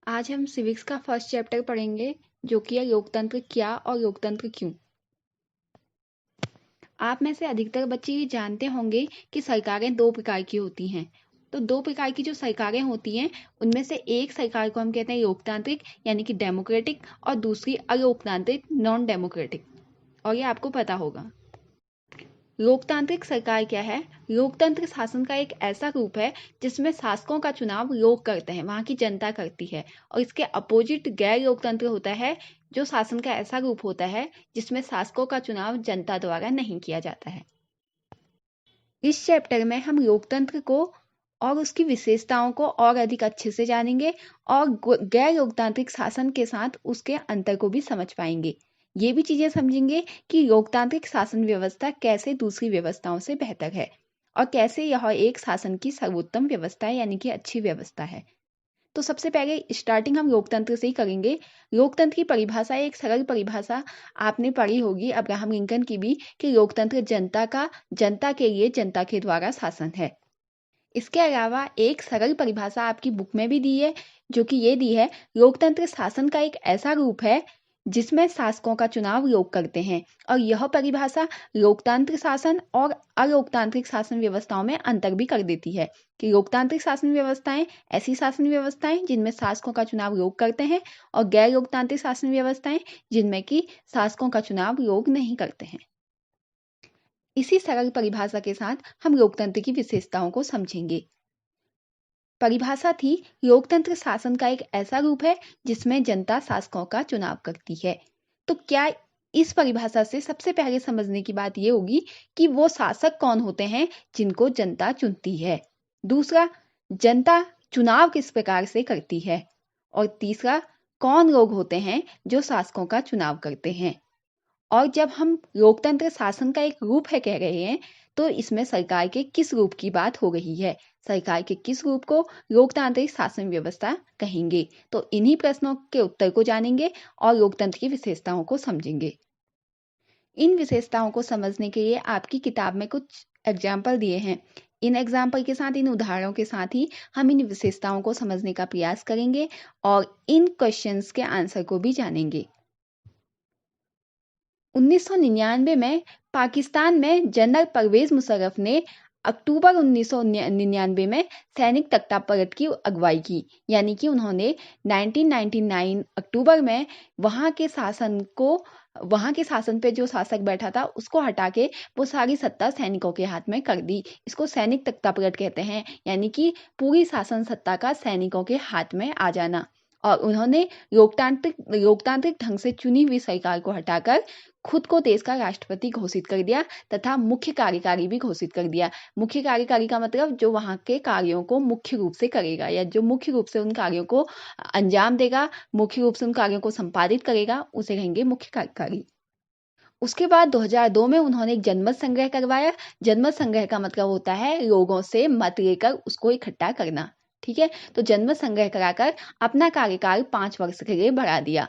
आज हम सिविक्स का फर्स्ट चैप्टर पढ़ेंगे जो कि है लोकतंत्र क्या और लोकतंत्र क्यों। आप में से अधिकतर बच्चे ये जानते होंगे कि सरकारें दो प्रकार की होती हैं। तो दो प्रकार की जो सरकारें होती हैं उनमें से एक सरकार को हम कहते हैं लोकतांत्रिक यानी कि डेमोक्रेटिक और दूसरी अलोकतांत्रिक नॉन डेमोक्रेटिक, और ये आपको पता होगा। लोकतांत्रिक सरकार क्या है? लोकतंत्र शासन का एक ऐसा रूप है जिसमें शासकों का चुनाव लोग करते हैं, वहां की जनता करती है। और इसके अपोजिट गैर लोकतंत्र होता है जो शासन का ऐसा रूप होता है जिसमें शासकों का चुनाव जनता द्वारा नहीं किया जाता है। इस चैप्टर में हम लोकतंत्र को और उसकी विशेषताओं को और अधिक अच्छे से जानेंगे और गैर लोकतांत्रिक शासन के साथ उसके अंतर को भी समझ पाएंगे। ये भी चीजें समझेंगे कि लोकतांत्रिक शासन व्यवस्था कैसे दूसरी व्यवस्थाओं से बेहतर है और कैसे यह एक शासन की सर्वोत्तम व्यवस्था है, यानी कि अच्छी व्यवस्था है। तो सबसे पहले स्टार्टिंग हम लोकतंत्र से ही करेंगे। लोकतंत्र की परिभाषा एक सरल परिभाषा आपने पढ़ी होगी अब्राहम लिंकन की भी, कि लोकतंत्र जनता के लिए जनता के द्वारा शासन है। इसके अलावा एक सरल परिभाषा आपकी बुक में भी दी है जो कि ये दी है, लोकतंत्र शासन का एक ऐसा रूप है जिसमें शासकों का चुनाव लोग करते हैं। और यह परिभाषा लोकतांत्रिक शासन और अलोकतांत्रिक शासन व्यवस्थाओं में अंतर भी कर देती है कि लोकतांत्रिक शासन व्यवस्थाएं ऐसी शासन व्यवस्थाएं जिनमें शासकों का चुनाव लोग करते हैं और गैर लोकतांत्रिक शासन व्यवस्थाएं जिनमें कि शासकों का चुनाव लोग नहीं करते हैं। इसी सरल परिभाषा के साथ हम लोकतंत्र की विशेषताओं को समझेंगे। परिभाषा थी, लोकतंत्र शासन का एक ऐसा रूप है जिसमें जनता शासकों का चुनाव करती है। तो क्या इस परिभाषा से सबसे पहले समझने की बात यह होगी कि वो शासक कौन होते हैं जिनको जनता चुनती है। दूसरा, जनता चुनाव किस प्रकार से करती है। और तीसरा, कौन लोग होते हैं जो शासकों का चुनाव करते हैं। और जब हम लोकतंत्र शासन का एक रूप है कह रहे हैं तो इसमें सरकार के किस रूप की बात हो रही है, सरकार के किस रूप को लोकतांत्रिक शासन व्यवस्था कहेंगे। तो इन्हीं प्रश्नों के उत्तर को जानेंगे और लोकतंत्र की विशेषताओं को समझेंगे। इन विशेषताओं को समझने के लिए आपकी किताब में कुछ एग्जाम्पल दिए हैं। इन एग्जाम्पल के साथ, इन उदाहरणों के साथ ही हम इन विशेषताओं को समझने का प्रयास करेंगे और इन क्वेश्चंस के आंसर को भी जानेंगे। 1999 में पाकिस्तान में जनरल परवेज मुशर्रफ ने अक्टूबर 1999 में सैनिक तख्तापलट की अगुवाई की, यानी कि उन्होंने 1999 अक्टूबर में वहां के शासन पे जो शासक बैठा था उसको हटा के वो सारी सत्ता सैनिकों के हाथ में कर दी। इसको सैनिक तख्तापलट कहते हैं, यानी कि पूरी शासन सत्ता का सैनिकों के हाथ में आ जाना। और उन्होंने लोकतांत्रिक ढंग से चुनी हुई सरकार को हटाकर खुद को देश का राष्ट्रपति घोषित कर दिया तथा मुख्य कार्यकारी भी घोषित कर दिया। मुख्य कार्यकारी का मतलब जो वहां के कार्यों को मुख्य रूप से करेगा या जो मुख्य रूप से उन कार्यों को अंजाम देगा, मुख्य रूप से उन कार्यों को संपादित करेगा, उसे कहेंगे मुख्य कार्यकारी। उसके बाद 2002 में उन्होंने एक जनमत संग्रह करवाया। जनमत संग्रह का मतलब होता है लोगों से मत लेकर उसको इकट्ठा करना। ठीक है, तो जनमत संग्रह कराकर अपना कार्यकाल 5 वर्ष के लिए बढ़ा दिया।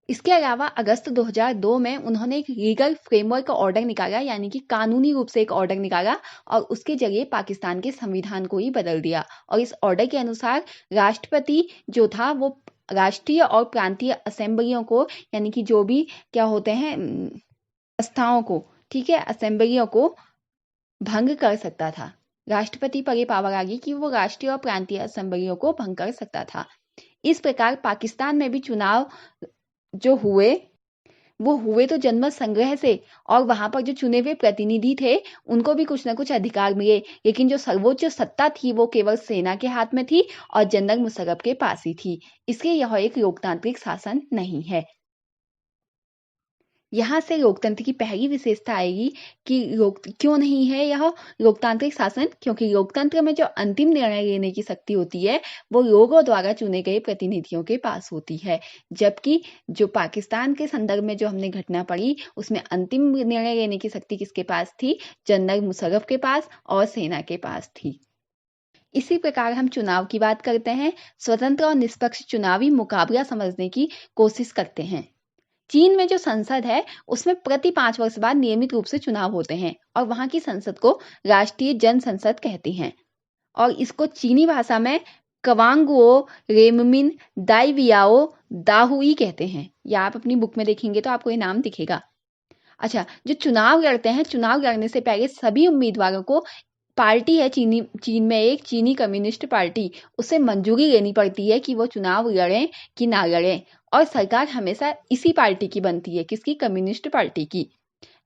इसके अलावा अगस्त 2002 में उन्होंने एक लीगल फ्रेमवर्क ऑर्डर निकाला, यानी कि कानूनी रूप से एक ऑर्डर निकाला और उसके जरिए पाकिस्तान के संविधान को ही बदल दिया। और इस ऑर्डर के अनुसार राष्ट्रपति जो था वो राष्ट्रीय और प्रांतीय असेंबलियों को, यानी कि जो भी क्या होते हैं संस्थाओं को, ठीक है, असेंबलियों को भंग कर सकता था। राष्ट्रपति पर यह पावर आ गई कि वो राष्ट्रीय और प्रांतीय असेंबलियों को भंग कर सकता था। इस प्रकार पाकिस्तान में भी चुनाव जो हुए तो जनमत संग्रह से, और वहां पर जो चुने हुए प्रतिनिधि थे उनको भी कुछ ना कुछ अधिकार मिले, लेकिन जो सर्वोच्च सत्ता थी वो केवल सेना के हाथ में थी और जनरल मुशर्रफ के पास ही थी। इसलिए यह एक लोकतांत्रिक शासन नहीं है। यहाँ से लोकतंत्र की पहली विशेषता आएगी कि क्यों नहीं है यह लोकतांत्रिक शासन, क्योंकि लोकतंत्र में जो अंतिम निर्णय लेने की शक्ति होती है वो लोगों द्वारा चुने गए प्रतिनिधियों के पास होती है। जबकि जो पाकिस्तान के संदर्भ में जो हमने घटना पढ़ी उसमें अंतिम निर्णय लेने की शक्ति किसके पास थी? जनरल मुशर्रफ के पास और सेना के पास थी। इसी प्रकार हम चुनाव की बात करते हैं। स्वतंत्र और निष्पक्ष चुनावी मुकाबला समझने की कोशिश करते हैं। चीन में जो संसद है उसमें प्रति 5 वर्ष बाद नियमित रूप से चुनाव होते हैं और वहां की संसद को राष्ट्रीय जन संसद कहते हैं। और इसको चीनी भाषा में कवांगुओ रेममिन दाइवियाओ दाहुई कहते हैं। या आप अपनी बुक में देखेंगे तो आपको ये नाम दिखेगा। अच्छा, जो चुनाव लड़ते हैं, चुनाव लड़ने से पहले सभी उम्मीदवारों को पार्टी है चीन में एक चीनी कम्युनिस्ट पार्टी, उससे मंजूरी लेनी पड़ती है कि वो चुनाव लड़ें कि ना लड़ें, और सरकार हमेशा इसी पार्टी की बनती है, किसकी? कम्युनिस्ट पार्टी की।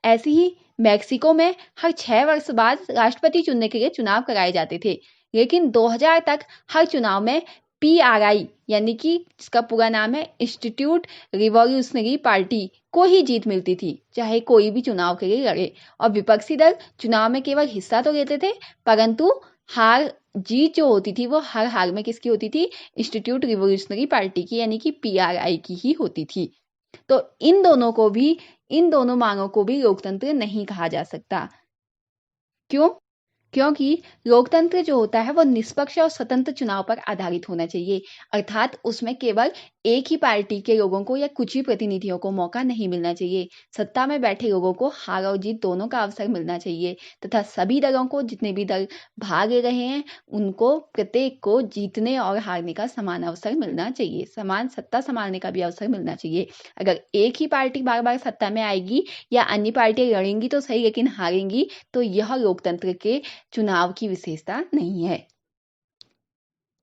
ऐसे ही मैक्सिको में हर 6 वर्ष बाद राष्ट्रपति चुनने के लिए चुनाव कराए जाते थे, लेकिन 2000 तक हर चुनाव में PRI यानी कि जिसका पूरा नाम है इंस्टीट्यूट रिवॉल्यूशनरी पार्टी को ही जीत मिलती थी, चाहे कोई भी चुनाव के लिए लड़े। और विपक्षी दल चुनाव में केवल हिस्सा तो लेते थे, परंतु हार जीत जो होती थी वो हर हार में किसकी होती थी? इंस्टीट्यूट रिवॉल्यूशनरी पार्टी की यानी कि PRI की ही होती थी। तो इन दोनों मांगों को भी लोकतंत्र नहीं कहा जा सकता। क्यों? क्योंकि लोकतंत्र जो होता है वो निष्पक्ष और स्वतंत्र चुनाव पर आधारित होना चाहिए, अर्थात उसमें केवल एक ही पार्टी के लोगों को या कुछ ही प्रतिनिधियों को मौका नहीं मिलना चाहिए। सत्ता में बैठे लोगों को हार और जीत दोनों का अवसर मिलना चाहिए, तथा सभी दलों को, जितने भी दल भाग ले रहे हैं, उनको प्रत्येक को जीतने और हारने का समान अवसर मिलना चाहिए, समान सत्ता संभालने का भी अवसर मिलना चाहिए। अगर एक ही पार्टी बार बार सत्ता में आएगी या अन्य पार्टियां लड़ेंगी तो सही लेकिन हारेंगी, तो यह लोकतंत्र के चुनाव की विशेषता नहीं है।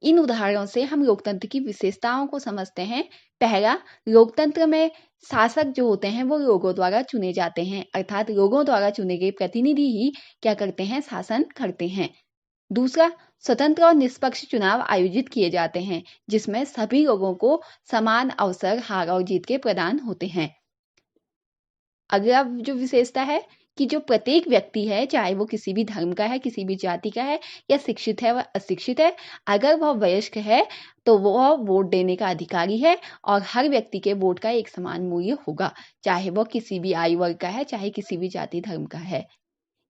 इन उदाहरणों से हम लोकतंत्र की विशेषताओं को समझते हैं। पहला, लोकतंत्र में शासक जो होते हैं वो लोगों द्वारा चुने जाते हैं, अर्थात लोगों द्वारा चुने गए प्रतिनिधि ही क्या करते हैं? शासन करते हैं। दूसरा, स्वतंत्र और निष्पक्ष चुनाव आयोजित किए जाते हैं, जिसमें सभी लोगों को समान अवसर हार और जीत के प्रदान होते हैं। अगला जो विशेषता है कि जो प्रत्येक व्यक्ति है, चाहे वो किसी भी धर्म का है, किसी भी जाति का है, या शिक्षित है व अशिक्षित है, अगर वह वयस्क है तो वह वोट देने का अधिकारी है, और हर व्यक्ति के वोट का एक समान मूल्य होगा, चाहे वह किसी भी आयु वर्ग का है, चाहे किसी भी जाति धर्म का है।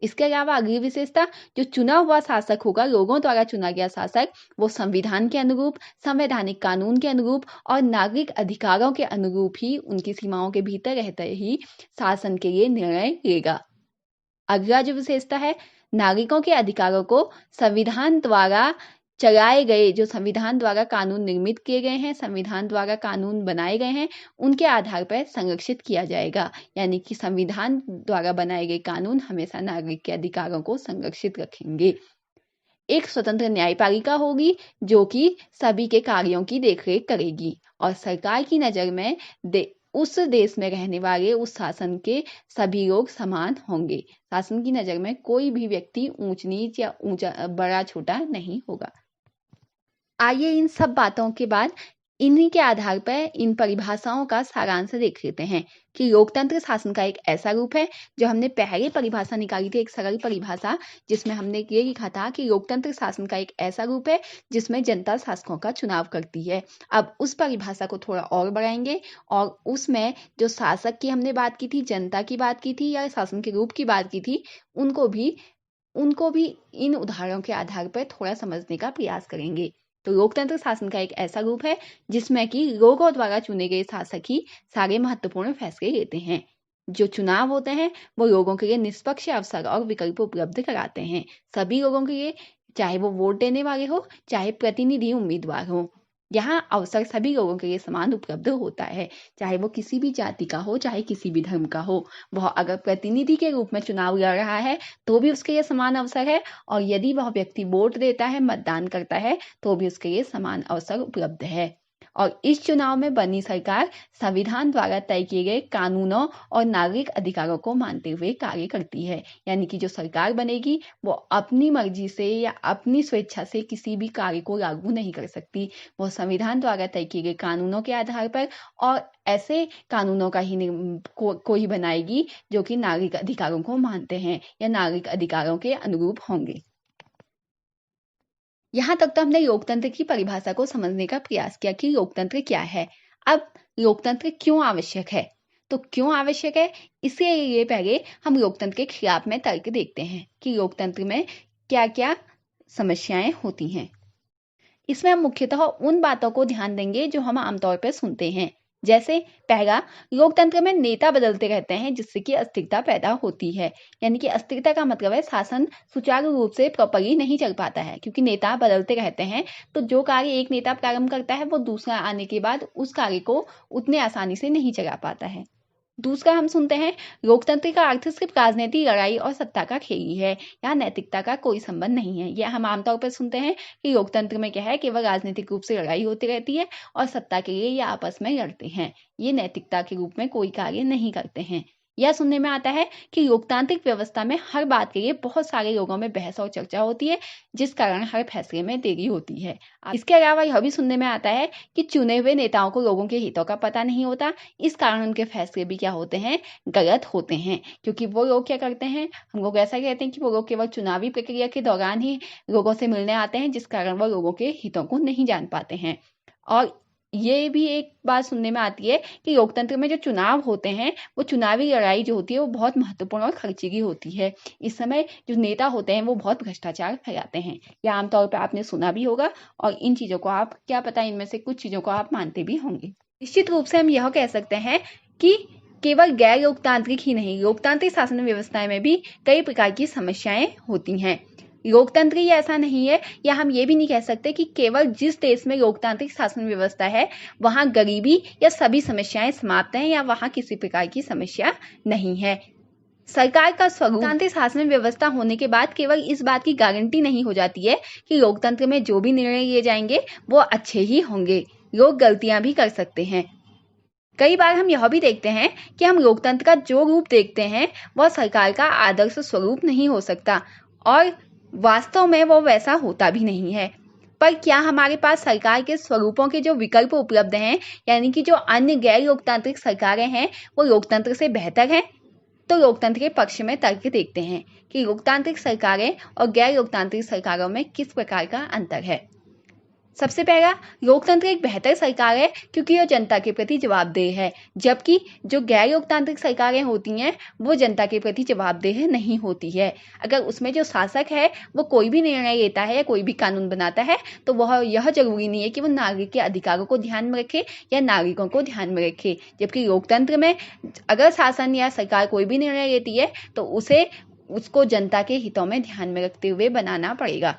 इसके अलावा अगली विशेषता, जो चुना हुआ शासक होगा, लोगों द्वारा चुना गया शासक, वो संविधान के अनुरूप, संवैधानिक कानून के अनुरूप और नागरिक अधिकारों के अनुरूप ही, उनकी सीमाओं के भीतर रहते ही शासन के लिए निर्णय लेगा। अगला जो विशेषता है, नागरिकों के अधिकारों को संविधान द्वारा चलाए गए, जो संविधान द्वारा कानून निर्मित किए गए हैं, संविधान द्वारा कानून बनाए गए हैं, उनके आधार पर संरक्षित किया जाएगा। यानी कि संविधान द्वारा बनाए गए कानून हमेशा नागरिक के अधिकारों को संरक्षित रखेंगे। एक स्वतंत्र न्यायपालिका होगी जो कि सभी के कार्यों की देखरेख करेगी, और सरकार की नजर में उस देश में रहने वाले उस शासन के सभी लोग समान होंगे। शासन की नजर में कोई भी व्यक्ति ऊंच नीच या ऊंचा बड़ा छोटा नहीं होगा। आइए इन सब बातों के बाद इन्हीं के आधार पर इन परिभाषाओं का सारांश देख लेते हैं कि लोकतंत्र शासन का एक ऐसा रूप है, जो हमने पहले परिभाषा निकाली थी, एक सरल परिभाषा, जिसमें हमने ये लिखा था कि लोकतंत्र शासन का एक ऐसा रूप है जिसमें जनता शासकों का चुनाव करती है। अब उस परिभाषा को थोड़ा और बढ़ाएंगे, और उसमें जो शासक की हमने बात की थी, जनता की बात की थी, या शासन के रूप की बात की थी, उनको भी इन उदाहरणों के आधार पर थोड़ा समझने का प्रयास करेंगे। तो लोकतंत्र शासन का एक ऐसा रूप है जिसमें कि लोगों द्वारा चुने गए शासक ही सारे महत्वपूर्ण फैसले लेते हैं। जो चुनाव होते हैं वो लोगों के लिए निष्पक्ष अवसर और विकल्प उपलब्ध कराते हैं, सभी लोगों के लिए, चाहे वो वोट देने वाले हो, चाहे प्रतिनिधि उम्मीदवार हो। यहाँ अवसर सभी लोगों के लिए समान उपलब्ध होता है, चाहे वो किसी भी जाति का हो, चाहे किसी भी धर्म का हो। वह अगर प्रतिनिधि के रूप में चुनाव लड़ रहा है तो भी उसके लिए समान अवसर है, और यदि वह व्यक्ति वोट देता है, मतदान करता है, तो भी उसके लिए समान अवसर उपलब्ध है। और इस चुनाव में बनी सरकार संविधान द्वारा तय किए गए कानूनों और नागरिक अधिकारों को मानते हुए कार्य करती है। यानी कि जो सरकार बनेगी वो अपनी मर्जी से या अपनी स्वेच्छा से किसी भी कार्य को लागू नहीं कर सकती। वो संविधान द्वारा तय किए गए कानूनों के आधार पर और ऐसे कानूनों का ही को ही बनाएगी जो कि नागरिक अधिकारों को मानते हैं या नागरिक अधिकारों के अनुरूप होंगे। यहाँ तक तो हमने लोकतंत्र की परिभाषा को समझने का प्रयास किया कि लोकतंत्र क्या है। अब लोकतंत्र क्यों आवश्यक है? तो क्यों आवश्यक है, इसके लिए पहले हम लोकतंत्र के खिलाफ में तर्क देखते हैं कि लोकतंत्र में क्या क्या समस्याएं होती हैं। इसमें हम मुख्यतः उन बातों को ध्यान देंगे जो हम आमतौर पर सुनते हैं जैसे पहला, लोकतंत्र में नेता बदलते रहते हैं जिससे कि अस्थिरता पैदा होती है। यानी कि अस्थिरता का मतलब है शासन सुचारू रूप से प्रॉपरली नहीं चल पाता है, क्योंकि नेता बदलते रहते हैं। तो जो कार्य एक नेता प्रारंभ करता है वो दूसरा आने के बाद उस कार्य को उतने आसानी से नहीं चला पाता है। दूसरा हम सुनते हैं, लोकतंत्र का अर्थ सिर्फ राजनीतिक लड़ाई और सत्ता का खेल ही है, यहाँ नैतिकता का कोई संबंध नहीं है। यह हम आमतौर पर सुनते हैं कि लोकतंत्र में क्या है, केवल राजनीतिक रूप से लड़ाई होती रहती है और सत्ता के लिए ये आपस में लड़ते हैं, ये नैतिकता के रूप में कोई कार्य नहीं करते हैं। यह सुनने में आता है कि लोकतांत्रिक व्यवस्था में हर बात के लिए बहुत सारे लोगों में बहस और चर्चा होती है, जिस कारण हर फैसले में देरी होती है। इसके अलावा यह भी सुनने में आता है कि चुने हुए नेताओं को लोगों के हितों का पता नहीं होता, इस कारण उनके फैसले भी क्या होते हैं, गलत होते हैं। क्योंकि वो लोग क्या करते हैं, हम लोग ऐसा कहते हैं कि वो लोग केवल चुनावी प्रक्रिया के दौरान ही लोगों से मिलने आते हैं, जिस कारण वो लोगों के हितों को नहीं जान पाते हैं। और ये भी एक बात सुनने में आती है कि लोकतंत्र में जो चुनाव होते हैं, वो चुनावी लड़ाई जो होती है वो बहुत महत्वपूर्ण और खर्चीली होती है। इस समय जो नेता होते हैं वो बहुत भ्रष्टाचार फैलाते हैं, यह आमतौर पर आपने सुना भी होगा, और इन चीजों को आप क्या पता इनमें से कुछ चीजों को आप मानते भी होंगे। निश्चित रूप से हम यह कह सकते हैं कि केवल गैर लोकतांत्रिक ही नहीं, लोकतांत्रिक शासन व्यवस्थाएं में भी कई प्रकार की समस्याएं होती हैं। लोकतंत्र ही ऐसा नहीं है, या हम ये भी नहीं कह सकते कि केवल जिस देश में लोकतांत्रिक शासन व्यवस्था है वहां गरीबी या सभी समस्याएं समाप्त हैं, या वहां किसी प्रकार की समस्या नहीं है। सरकार का स्वरूप लोकतांत्रिक शासन व्यवस्था होने के बाद केवल इस बात की गारंटी नहीं हो जाती है कि लोकतंत्र में जो भी निर्णय लिए जाएंगे वो अच्छे ही होंगे, लोग गलतियां भी कर सकते हैं। कई बार हम यह भी देखते हैं कि हम लोकतंत्र का जो रूप देखते हैं वह सरकार का आदर्श स्वरूप नहीं हो सकता, और वास्तव में वो वैसा होता भी नहीं है। पर क्या हमारे पास सरकार के स्वरूपों के जो विकल्प उपलब्ध हैं, यानी कि जो अन्य गैर लोकतांत्रिक सरकारें हैं, वो लोकतंत्र से बेहतर हैं? तो लोकतंत्र के पक्ष में तर्क देखते हैं कि लोकतांत्रिक सरकारें और गैर लोकतांत्रिक सरकारों में किस प्रकार का अंतर है। सबसे पहला, लोकतंत्र एक बेहतर सरकार है क्योंकि यह जनता के प्रति जवाबदेह है, जबकि जो गैर लोकतांत्रिक सरकारें होती हैं वो जनता के प्रति जवाबदेह नहीं होती है। अगर उसमें जो शासक है वो कोई भी निर्णय लेता है या कोई भी कानून बनाता है तो वह यह जरूरी नहीं है कि वो नागरिक के अधिकारों को ध्यान में रखे या नागरिकों को ध्यान में रखे, जबकि लोकतंत्र में अगर शासन या सरकार कोई भी निर्णय लेती है तो उसको जनता के हितों में ध्यान में रखते हुए बनाना पड़ेगा।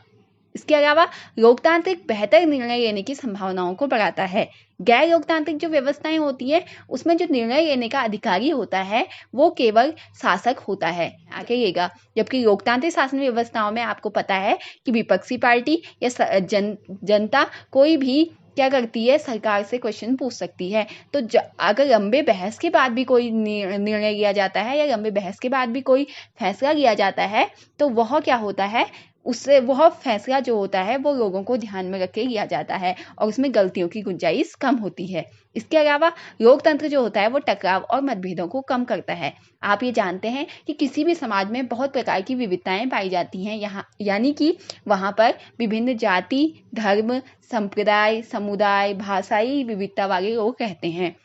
इसके अलावा लोकतांत्रिक बेहतर निर्णय लेने की संभावनाओं को बढ़ाता है। गैर लोकतांत्रिक जो व्यवस्थाएं होती है उसमें जो निर्णय लेने का अधिकारी होता है वो केवल शासक होता है, आगे लेगा, जबकि लोकतांत्रिक शासन व्यवस्थाओं में आपको पता है कि विपक्षी पार्टी या जनता कोई भी क्या करती है, सरकार से क्वेश्चन पूछ सकती है। तो अगर लंबे बहस के बाद भी कोई निर्णय लिया जाता है या लंबे बहस के बाद भी कोई फैसला लिया जाता है तो वह क्या होता है, उससे वह फैसला जो होता है वो लोगों को ध्यान में रख के लिया जाता है और उसमें गलतियों की गुंजाइश कम होती है। इसके अलावा लोकतंत्र जो होता है वो टकराव और मतभेदों को कम करता है। आप ये जानते हैं कि किसी भी समाज में बहुत प्रकार की विविधताएं पाई जाती हैं, यहाँ यानी कि वहाँ पर विभिन्न जाति, धर्म, संप्रदाय, समुदाय, भाषाई विविधता वाले लोग रहते हैं,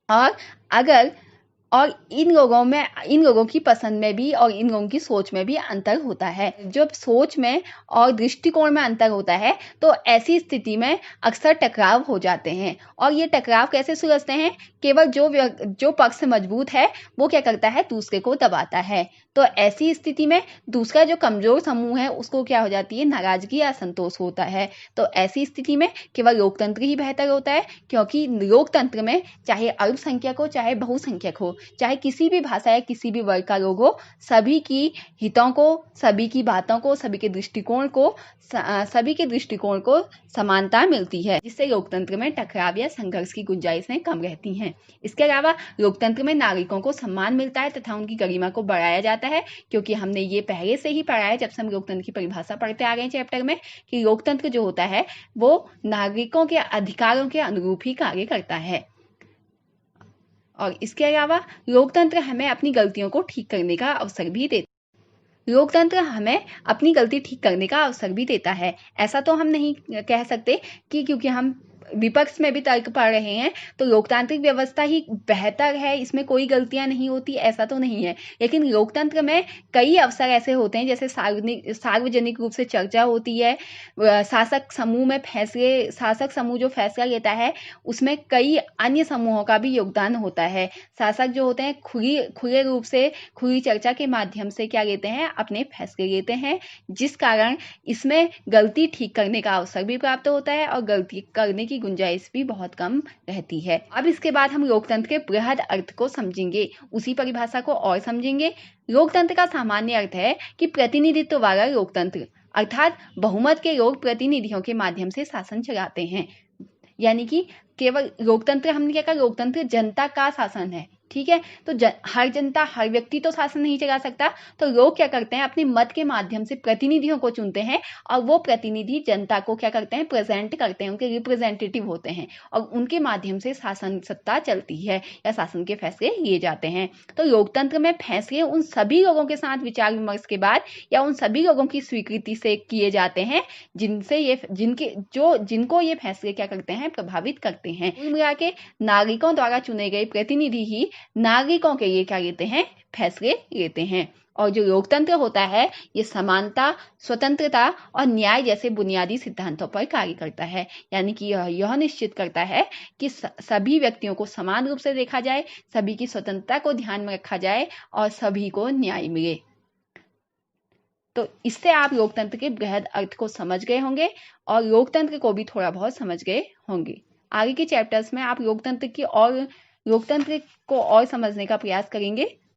और इन लोगों की पसंद में भी और इन लोगों की सोच में भी अंतर होता है। जब सोच में और दृष्टिकोण में अंतर होता है तो ऐसी स्थिति में अक्सर टकराव हो जाते हैं, और ये टकराव कैसे सुलझते हैं, केवल जो पक्ष मजबूत है वो क्या करता है, दूसरे को दबाता है। तो ऐसी स्थिति में दूसरा जो कमजोर समूह है उसको क्या हो जाती है, नाराजगी या असंतोष होता है। तो ऐसी स्थिति में केवल लोकतंत्र ही बेहतर होता है, क्योंकि लोकतंत्र में चाहे अल्पसंख्यक हो चाहे बहुसंख्यक हो, चाहे किसी भी भाषा या किसी भी वर्ग का लोग हो, सभी की हितों को, सभी की बातों को, सभी के दृष्टिकोण को समानता मिलती है, जिससे लोकतंत्र में टकराव या संघर्ष की गुंजाइशें कम रहती हैं। इसके अलावा लोकतंत्र में नागरिकों को सम्मान मिलता है तथा उनकी गरिमा को बढ़ाया जाता है, क्योंकि हमने ये पहले से ही पढ़ा है जब से हम लोकतंत्र की परिभाषा पढ़ते आ गए चैप्टर में, कि लोकतंत्र जो होता है वो नागरिकों के अधिकारों के अनुरूप ही कार्य करता है। और इसके अलावा लोकतंत्र हमें अपनी गलतियों को ठीक करने का अवसर भी देता है। लोकतंत्र हमें अपनी गलती ठीक करने का अवसर भी देता है। ऐसा तो हम नहीं कह सकते कि क्योंकि हम विपक्ष में भी तर्क पड़ रहे हैं, तो लोकतांत्रिक व्यवस्था ही बेहतर है, इसमें कोई गलतियां नहीं होती, ऐसा तो नहीं है। लेकिन लोकतंत्र में कई अवसर ऐसे होते हैं, जैसे सार्वजनिक रूप से चर्चा होती है, शासक समूह जो फैसला लेता है उसमें कई अन्य समूहों का भी योगदान होता है। शासक जो होते हैं खुले रूप से, खुली चर्चा के माध्यम से क्या लेते हैं, अपने फैसले लेते हैं, जिस कारण इसमें गलती ठीक करने का अवसर भी प्राप्त होता है और गलती करने की गुंजाइश भी बहुत कम रहती है। अब इसके बाद हम लोकतंत्र के बृहद अर्थ को समझेंगे, उसी परिभाषा को और समझेंगे। लोकतंत्र का सामान्य अर्थ है कि प्रतिनिधित्व वाला लोकतंत्र, अर्थात बहुमत के लोग प्रतिनिधियों के माध्यम से शासन चलाते हैं। यानी कि केवल लोकतंत्र, हमने क्या कहा, लोकतंत्र जनता का शासन है, ठीक है। तो हर जनता, हर व्यक्ति तो शासन नहीं चला सकता, तो लोग क्या करते हैं, अपने मत के माध्यम से प्रतिनिधियों को चुनते हैं और वो प्रतिनिधि जनता को क्या करते हैं, प्रेजेंट करते हैं, उनके रिप्रेजेंटेटिव होते हैं और उनके माध्यम से शासन सत्ता चलती है या शासन के फैसले लिए जाते हैं। तो लोकतंत्र में फैसले उन सभी लोगों के साथ विचार विमर्श के बाद या उन सभी लोगों की स्वीकृति से किए जाते हैं जिनको ये फैसले क्या करते हैं, प्रभावित करते हैं। कुल मिला के नागरिकों द्वारा चुने गए प्रतिनिधि ही नागरिकों के लिए क्या लेते हैं, फैसले लेते हैं। और जो लोकतंत्र होता है ये समानता, स्वतंत्रता और न्याय जैसे बुनियादी सिद्धांतों पर कार्य करता है। यानी कि यह निश्चित करता है कि सभी व्यक्तियों को समान रूप से देखा जाए, सभी की स्वतंत्रता को ध्यान में रखा जाए और सभी को न्याय मिले। तो इससे आप लोकतंत्र के बृहद अर्थ को समझ गए होंगे और लोकतंत्र को भी थोड़ा बहुत समझ गए होंगे। आगे के चैप्टर्स में आप लोकतंत्र को और समझने का प्रयास करेंगे।